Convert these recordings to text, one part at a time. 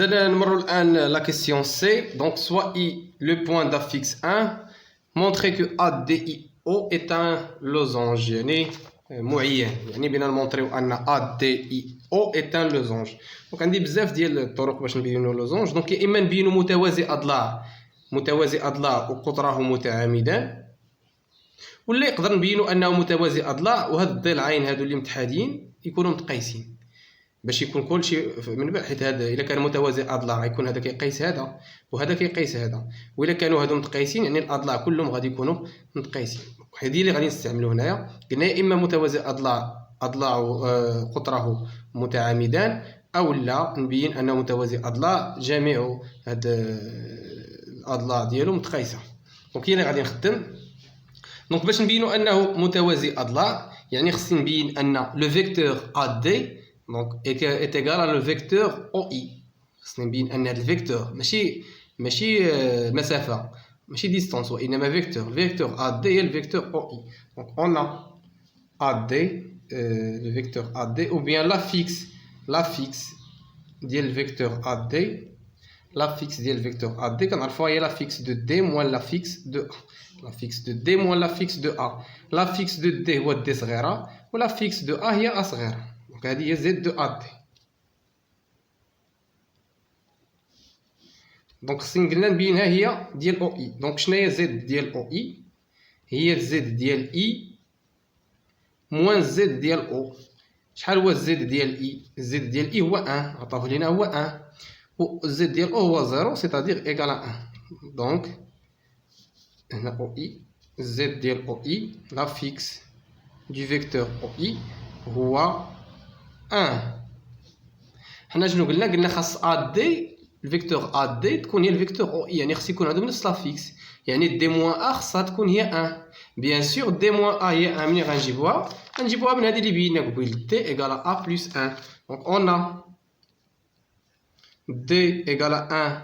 نمروا الآن la question C. Donc, soit I, le point d'affixe 1, montrer que ADIO est un losange. يعني معين. يعني بينا نمونطريو أن ADIO est un losange. Donc, عندي بزاف ديال الطرق باش نبينوا لوزونج. Donc, يا إما نبينوا متوازي أضلاع وقطره متعامدان، ولا يقدر نبينوا أنه متوازي أضلاع وهاد الضلعين هادو اللي متحادين يكونوا متقايسين باش يكون كلشي من بعد، حيت هذا الا كان متوازي الاضلاع يكون هذا كيقيس هذا وهذا كيقيس هذا، والا كانوا هادو متقايسين يعني الاضلاع كلهم غادي يكونوا متقايسين. هذه اللي غادي نستعملوا هنايا. قلنا يا اما متوازي اضلاع قطره متعامدان، او لا نبين انه متوازي اضلاع جميع هاد الاضلاع ديالو متقايسه. دونك اللي غادي نخدم. دونك باش نبينوا انه متوازي اضلاع يعني خصني نبين ان لو فيكتور AD donc est égal à le vecteur OI. خصني نبين ان هذا الفيكتور ماشي مسافه، ماشي ديستانس، وانما فيكتور AD هي الفيكتور OI. donc on a AD le vecteur AD ou bien la fixe ديال الفيكتور AD. la fixe ديال الفيكتور AD كنعرفوها هي la fixe de D moins la fixe de A. la fixe de D moins la fixe de A. la fixe de D هو D صغيره ولا fixe de A هي A صغيره. donc هذه هي Z de AD. دونك خصني قلنا نبينها هي ديال او اي. دونك شنو هي زد ديال او اي؟ هي زد ديال اي موان زد ديال او. شحال هو زد ديال اي؟ زد ديال اي هو 1، عطاوه لينا هو 1، و زد ديال او هو 0 سيتادير ايكال 1. دونك هنا او اي زد ديال او اي لا فيكس دو فيكتور او اي هو 1. حنا شنو قلنا خاص ا دي الفيكتور ا دي تكون هي الفيكتور او اي، يعني خص يكون عندهم نفس لا فيكس. يعني دي موان ا خصها تكون هي 1. بيان سور دي موان ا هي 1. منين غنجيبوها من هذه اللي بينا قبيل دي ايكال ا بلس 1. دونك اون ا دي ايكال 1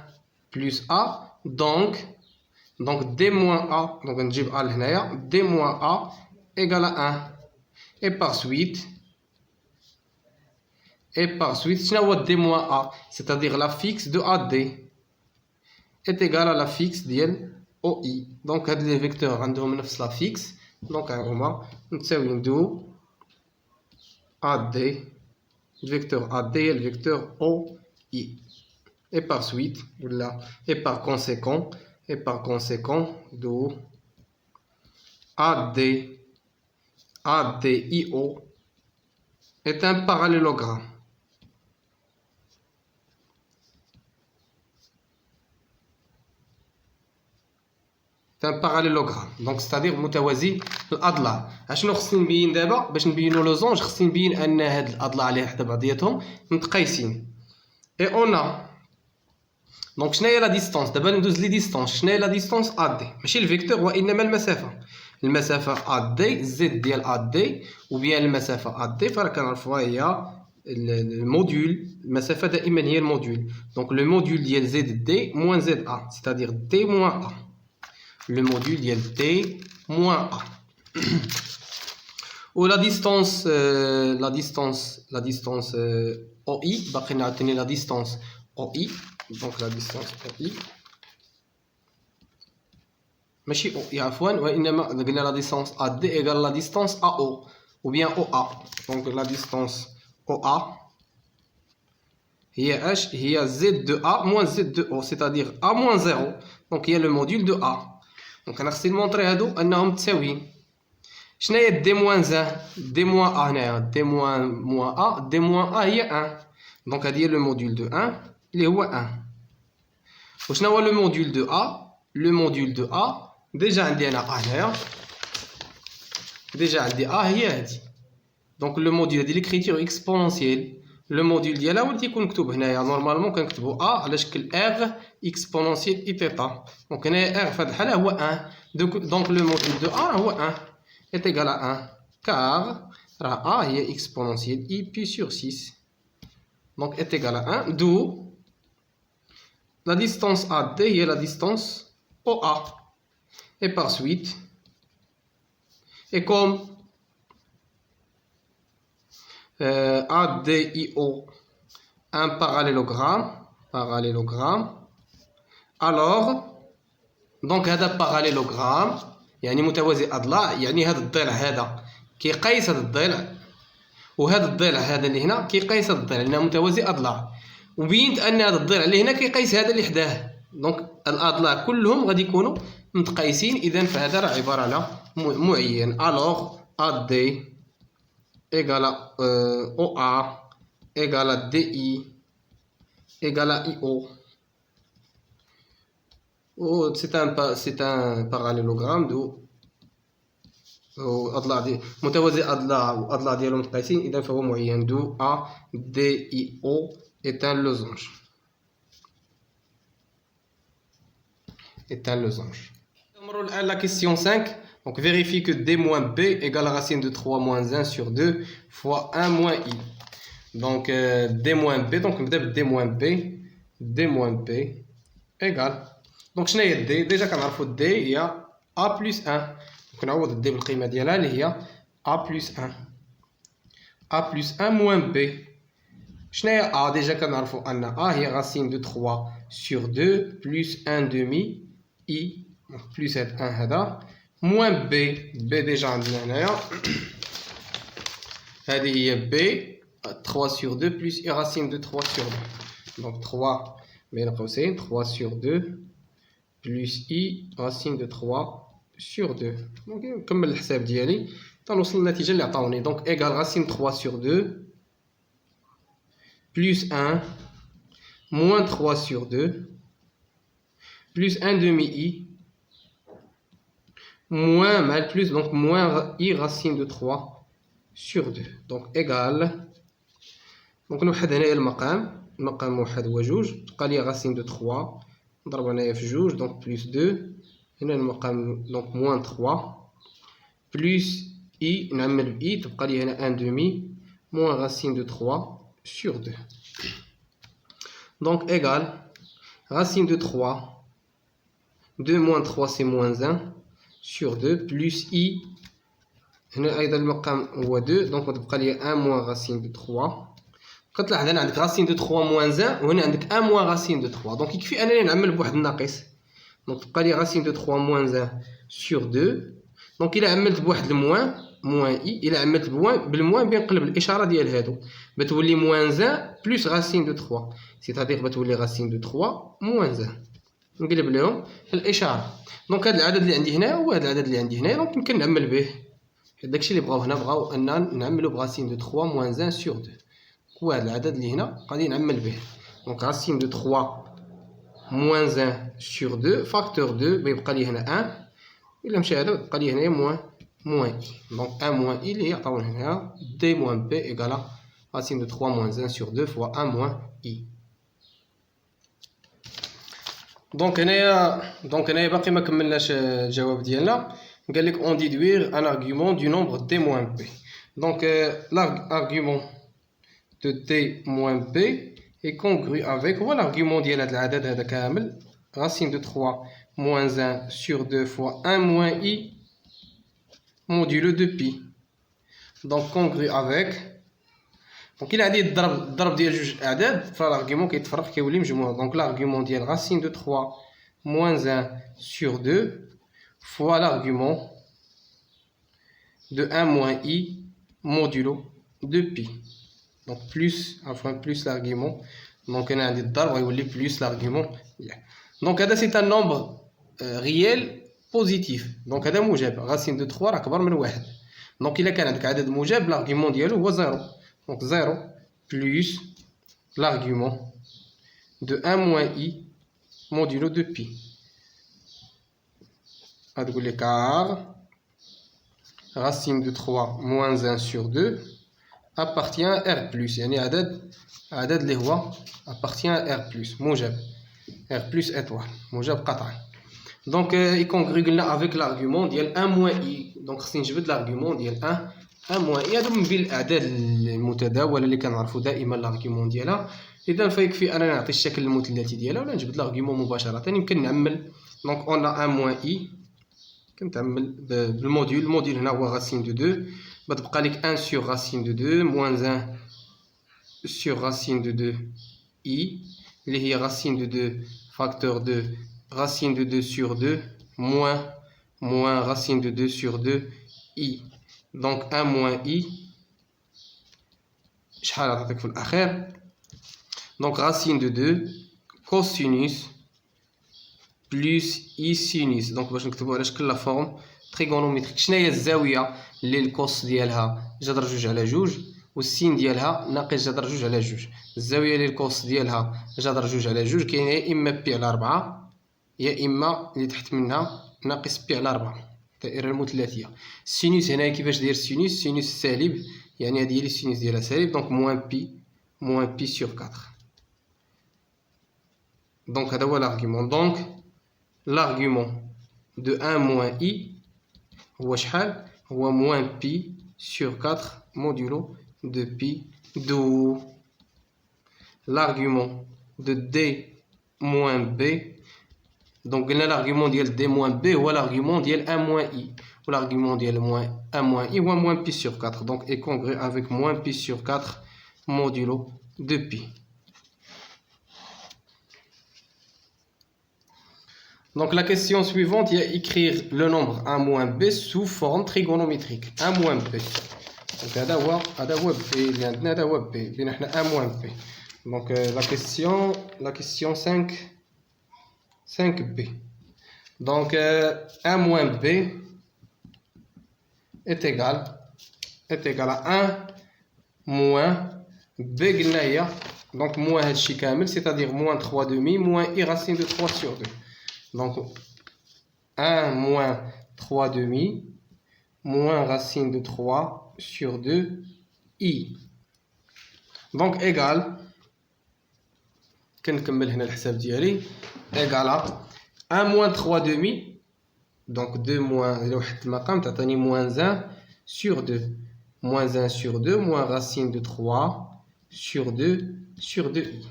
بلس ا. دونك دي موان ا، دونك نجيب ا لهنايا، دي موان ا ايكال 1 اي بار سويت. Et par suite, d moins a, c'est-à-dire la fixe de AD, est égale à la fixe de OI. Donc, les vecteurs عندهم نفس la fixe. Donc, هما نتساوي ندو AD, le vecteur AD et le vecteur OI. Et par suite, voilà, et par conséquent, d'où ADIO est un parallélogramme. C'est un parallélogramme. Donc, c'est-à-dire متوازي الأضلاع. أشنو خصني نبين دابا؟ باش نبينو لوزونج خصني نبين أن هاد الأضلاع اللي حدا بعضياتهم متقايسين. إي أون أ. دونك شناهي لا ديستونس؟ دابا ندوز لي ديستونس. شناهي لا ديستونس أ دي؟ ماشي الفيكتور وإنما المسافة. المسافة أ دي زد ديال أ دي وبيان المسافة أ دي فراه كنعرفوها هي الموديول. المسافة دائما هي الموديول. دونك لو موديول ديال زد دي موان زد أ، c'est-à-dire دي موان أ. le module ديال t moins a. ou la distance OI باقي نعطيني la distance OI. donc la distance OI ماشي OI عفوا وإنما قلنا la distance AD égale la distance AO ou bien OA. donc la distance OA هي اش؟ هي Z de A moins Z de O, c'est-à-dire A moins 0. donc هي le module de A. دونك انا خصني نمونطري هادو انهم متساويين. شناهي دي موان زان؟ دي موان ا هنايا دي موان ا، دي موان ا هي 1. دونك هادي هي لو موديول دو 1 اللي هو 1. وشنا هو لو موديول دو ا؟ لو موديول دو ا ديجا عندي انا ا هنايا، ديجا عندي ا هي هادي. دونك لو موديول ديال ليكريتور اكسبونونسييل، لو موديول ديالها هو اللي تيكون مكتوب هنايا. نورمالمون كنكتبو ا على شكل ار اكسبونونسييل اي تيتا. دونك هنايا ار في هاد الحاله هو 1. دونك لو موديول دو ا هو 1 est égal à 1 car راه a هي exponentielle i pi sur 6. donc est égal à 1, d'où la distance AD est la distance OA. et par suite, et comme ADIO un parallélogramme, parallélogramme. Alors دونك هذا باراليلوغرام يعني متوازي اضلاع، يعني هذا الضلع هذا كيقيس هذا الضلع، وهذا الضلع هذا اللي هنا كيقيس هذا الضلع لانه متوازي اضلاع، وبينت ان هذا الضلع اللي هنا كيقيس هذا اللي حداه. دونك الاضلاع كلهم غادي يكونوا متقايسين، اذا فهذا راه عباره على معين. الوغ ا دي ايغال او ا ايغال دي اي ايغال اي او. c'est un parallélogramme دو اضلاع دي متوازي اضلاع واضلاع ديالهم متقايسين، اذا فهو معين. دو ا دي اي او est un losange. نمروا الان la question 5. Donc vérifie que d moins b égale la racine de 3 moins 1 sur 2 fois 1 moins i. Donc d moins b, donc نبدا ب d moins b. d moins b égale دونك شنو هي دي؟ ديجا كنعرفوا دي هي ا بلس 1. كنعوض دي بالقيمه ديالها اللي هي ا بلس 1. ا بلس 1 موان بي. شنو هي ا؟ ديجا كنعرفوا ان ا هي راسين دو 3 سور 2 بلس 1 دومي اي، بلس هاد 1 هذا موان بي. بي ديجا عندنا هنايا هذه هي بي 3 سور 2 بلس اي راسين دو 3 سور 2. دونك 3 بين قوسين 3 سور 2 plus i racine de 3 sur 2. Donc نكمل الحساب ديالي تنوصل للنتيجه اللي عطاوني. دونك ايغال racine 3 sur 2 plus 1 moins 3 sur 2 plus 1 demi i moins mal plus, donc moins i racine de 3 sur 2. donc égal. donc نوحد هنايا المقام موحد هو جوج، تبقى لي racine de 3 نضرب هنايا في جوج دونك بلس 2. هنا المقام دونك موان 3 بلس اي نعمل ب اي تبقى لي هنا 1 دومي موان راسين دو 3 سور 2. دونك ايغال racine de 3 2 moins 3 c'est moins 1 sur 2 plus i هنا ايضا المقام هو 2 دونك تبقى لي 1 moins racine de 3. كتلاحظ هنا عندك راسين دو 3 موان 1 وهنا عندك 1 موان راسين دو 3. دونك يكفي انني نعمل بواحد الناقص. دونك تبقى لي راسين دو 3 موان 1 سور 2. دونك الا عملت بواحد الموان موان اي، الا عملت بالموان بنقلب الاشاره ديال هادو بتولي موان 1 بلس راسين دو 3، سيتادير بتولي راسين دو 3 موان 1. نقلب لهم الاشاره. دونك هذا العدد اللي عندي هنا هو هذا العدد اللي عندي هنا، دونك يمكن نعمل به داكشي اللي بغاو هنا. بغاو ان نعملو براسين دو 3 موان 1 سور 2. هو هذا العدد اللي هنا غادي نعمل به. دونك راسين دو 3 موان 1 سور 2 فاكتور 2 بيبقى لي هنا 1، الا مشى هذا بقى لي هنايا موان اي. دونك 1 موان اي اللي هي عطاونا هنا دي موان بي ايكالا راسين دو 3 موان 1 سور 2 فوا 1 موان اي. دونك هنايا باقي ما كملناش الجواب ديالنا. قال لك اون ديدوير ان ارغيومون دو نومبر دي موان بي. دونك l'argument de d moins b est congru avec, voilà l'argument ديال هذا العدد هذا كامل racine de 3 moins 1 sur 2 fois 1 moins i modulo de pi. donc congru avec. donc il a dit الضرب ديال جوج اعداد فالارغيومون كيتفرق كيولي مجموع. donc l'argument ديال racine de 3 moins 1 sur 2 fois l'argument de 1 moins i modulo de pi. donc plus l'argument. donc هنا عندي الضرب غيولي plus l'argument. donc هذا c'est un nombre réel positif. donc هذا موجب racine de 3 راه كبر من 1. donc الا كان عندك عدد موجب l'argument ديالو هو 0. donc 0 plus l'argument de 1 moins i modulo de pi. غتقول لي car racine de 3 moins 1 sur 2 appartient à R+, يعني عدد اللي هو appartient à R+, موجب R+ étoile موجب قطعا. دونك يكونغري قلنا افيك l'argument ديال 1 موان اي. دونك خصني نجبد l'argument ديال 1 موان اي. هادو من بين الاعداد المتداوله اللي كنعرفوا دائما l'argument ديالها. اذا فيكفي انا نعطي الشكل المثلثي ديالها ولا نجبد l'argument مباشره. يمكن نعمل دونك اون 1 موان اي كنتعمل بالموديول. الموديول هنا هو racine de 2 بتبقى لك 1 sur racine de 2 moins 1 sur racine de 2 i اللي هي racine de 2 facteur 2 racine de 2 sur 2 moins racine de 2 sur 2 i. Donc 1 moins i شحال عطاتك في الأخير. Donc racine de 2 cosinus plus i sinus. Donc باش نكتبو على شكل لا فورم تريغونوميتريك. شناهي الزاوية اللي الكوس ديالها جذر جوج على جوج والسين ديالها ناقص جذر جوج على جوج؟ الزاوية اللي الكوس ديالها جذر جوج على جوج كاينة يا إما بي على 4 يا إما اللي تحت منها ناقص بي على 4 الدائرة المثلثية. السينوس هنايا كيفاش داير السينوس؟ السينوس سالب، يعني هادي هي السينوس ديالها سالب، دونك موان بي سور 4. دونك هذا هو l'argument. دونك l'argument de 1 moins i هو شحال؟ هو موان بي سور 4 modulo de pi d'o. L'argument de d moins b, donc l'argument de d moins b ou l'argument de 1 moins i, ou l'argument de 1 moins i ou moins pi sur 4, donc est congrue avec moins pi sur 4 modulo de pi. Donc la question suivante, il y a écrire le nombre 1 moins b sous forme trigonométrique. 1 moins b. Donc هذا هو b اللي عندنا، هذا هو b بين حنا 1 moins b. Donc la question 5b. Donc 1 moins b est égal à 1 moins b قلنا هي donc moins هادشي كامل c'est-à-dire moins 3 demi moins i racine de 3 sur 2. Donc 1 moins 3 demi moins racine de 3 sur 2 i. Donc égal كنكمل هنا الحساب ديالي égal 1 moins 3 demi, donc 2 moins لو حدت المقام تعطيني moins 1 sur 2 moins 1 sur 2 moins racine de 3 sur 2 sur 2i.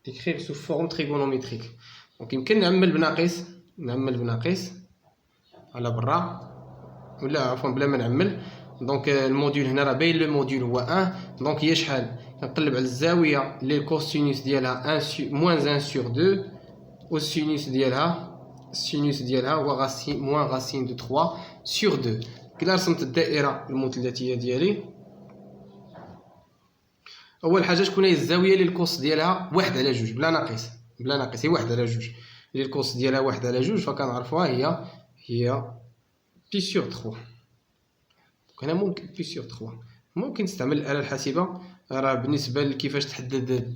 écrire sous forme trigonométrique. donc يمكن نعمل بناقص على برا ولا عفوا بلا ما نعمل. دونك الموديول هنا راه باين لو موديول هو 1. دونك هي شحال؟ كنقلب على الزاويه اللي الكوسينوس ديالها 1 موان 1 سور 2 والسينوس ديالها هو غاسين موان غاسين دو 3 سور 2. كلا رسمت الدائره المثلثيه ديالي، اول حاجه شكون هي الزاويه اللي الكوس ديالها 1 على 2 بلا ناقص هي 1 على 2 اللي الكوس ديالها 1 على 2 فكنعرفوها هي بي سور 3. هنا ممكن بي سور 3 ممكن تستعمل الآلة الحاسبة. راه بالنسبة لكيفاش تحدد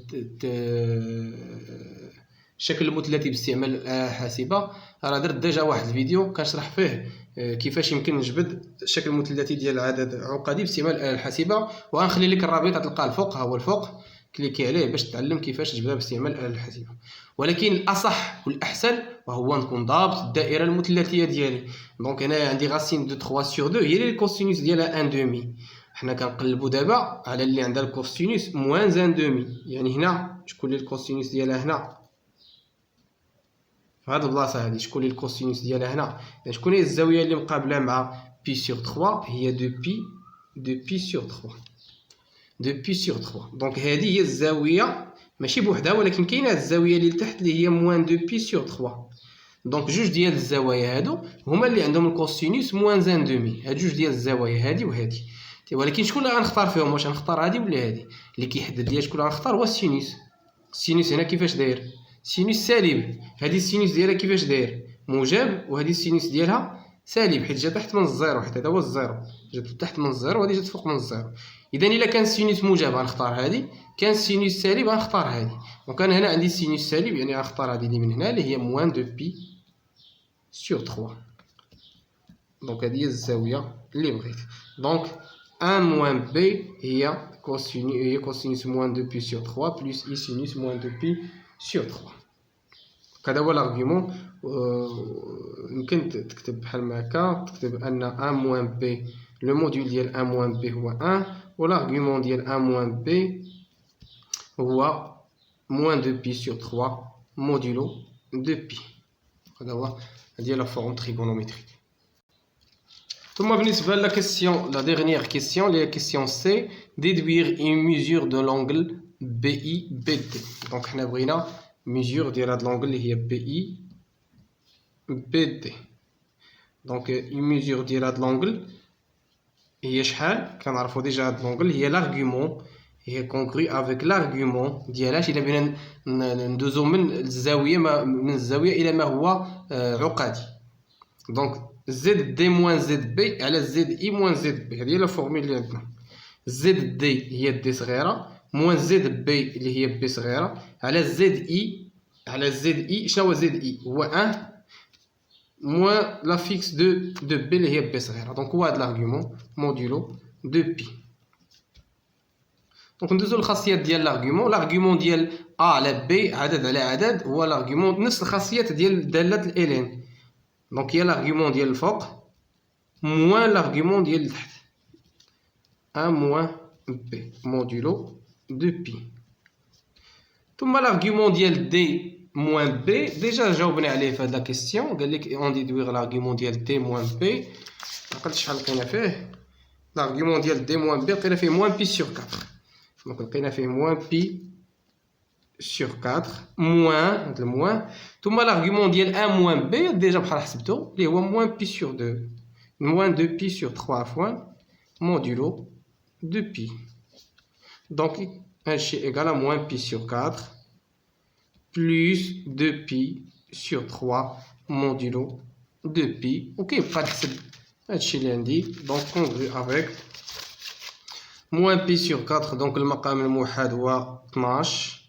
الشكل المثلثي باستعمال الآلة الحاسبة راه درت ديجا واحد الفيديو كنشرح فيه كيفاش يمكن نجبد الشكل المثلثي ديال العدد عقدي باستعمال الآلة الحاسبة، وغنخلي لك الرابط تلقاه الفوق، ها هو الفوق كليكي عليه باش تتعلم كيفاش تجبدها باستعمال الآلة الحاسبة. ولكن الأصح والأحسن وهو نكون ضابط الدائرة المثلثية ديالي. دونك هنا عندي غاسين دو 3 سور 2 هي اللي الكوسينوس ديالها 1 دومي. حنا كنقلبوا دابا على اللي عندها الكوسينوس موان 1 دومي، يعني هنا شكون اللي الكوسينوس ديالها هنا في هاد البلاصه هادي، شكون اللي الكوسينوس ديالها هنا، يعني شكون هي الزاويه اللي مقابله مع بي سور 3 هي دو بي سور 3. دونك هذه هي الزاويه ماشي بوحدها، ولكن كاينه الزاويه اللي لتحت اللي هي موان دو بي سور 3. دونك جوج ديال الزوايا هادو هما اللي عندهم الكوسينوس موان 1 دومي، هاد جوج ديال الزوايا هادي وهادي. ولكن شكون اللي غنختار فيهم؟ واش غنختار هادي ولا هادي؟ اللي كيحدد ليا شكون اللي غنختار هو السينوس. السينوس هنا كيفاش داير؟ سينوس سالب. هادي السينوس ديالها كيفاش داير؟ موجب، وهادي السينوس ديالها سالب حيت جا تحت من الزيرو، حيت هذا هو الزيرو، جات تحت من الزيرو وهادي جات فوق من الزيرو. اذا الا كان السينوس موجب غنختار هادي، كان السينوس سالب غنختار هادي. دونك انا هنا عندي السينوس سالب يعني غنختار هادي اللي من هنا اللي هي موان دو بي سور 3. دونك هادي هي الزاويه اللي بغيت. دونك 1 موان بي هي كوسينوس موان دو بي سور 3 بلس اي سينوس موان دو بي سور 3. هذا هو الارغيومون. يمكن تكتب بحال ما هكا، تكتب ان 1 موان بي لو موديول ديال 1 موان بي هو 1 والارغيومون ديال 1 موان بي هو موان دو بي سور 3 موديلو دو بي. هذا هو هذه لا فورم تريغونوميتريك. ثم بالنسبة لا كيسيون لا ديرنيير كيسيون اللي هي كيسيون سي، ديدوير اون ميزور دو لونغل بي اي بي دي. دونك حنا بغينا mesure ديال هاد l'angle اللي هي BI BD. Donc une mesure ديال هاد l'angle هي شحال؟ كنعرفو ديجا هاد l'angle هي l'argument هي congru avec l'argument ديالها إلا بغينا ندوزو من الزاوية إلى ما هو عقدي. دونك ZD moins ZB على ZI moins ZB هذه هي لا فورمول اللي عندنا. ZD هي دي صغيرة moins ZB اللي هي بي صغيرة على ZI شنو هو ZI؟ هو 1 moins la fixe de B اللي هي بي صغيرة. دونك هو هاد l'argument modulo de pi. دونك ندوزو للخاصيات ديال l'argument ديال A على B عدد على عدد هو l'argument نفس الخاصيات ديال دالة الإلين. دونك هي l'argument ديال الفوق moins l'argument ديال التحت 1 moins B modulo de pi. ثم l'argument ديال D moins B ديجا جاوبنا عليه في هاد لا كيسيون قال لك اون ديدويغ l'argument ديال D moins B عقلت شحال لقينا فيه l'argument ديال D moins B لقينا فيه moins pi sur 4. دونك لقينا فيه moins pi sur 4 moins هاد الموان ثم l'argument ديال 1 moins B ديجا بحال حسبتو اللي هو moins pi sur 2 moins 2 pi sur 3 عفوا modulo de pi. Donc هادشي égal à moins pi sur 4 plus 2 pi sur 3 modulo de pi. وكيبقى نحسب هادشي اللي عندي دونك congru avec moins pi sur 4 دونك المقام الموحد هو 12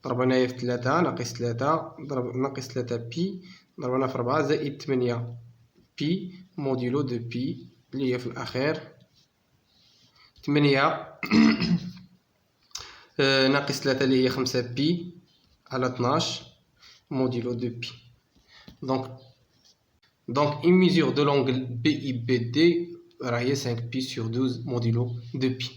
ضربناه في 3 ناقص 3 ناقص 3 بي ضربناه في 4 زائد 8 بي موديلو دو بي اللي هي في الأخير 8 ناقص 3 اللي هي 5 بي على 12 modulo de pi. Donc une mesure de l'angle BIBD est 5 pi sur 12 modulo de pi.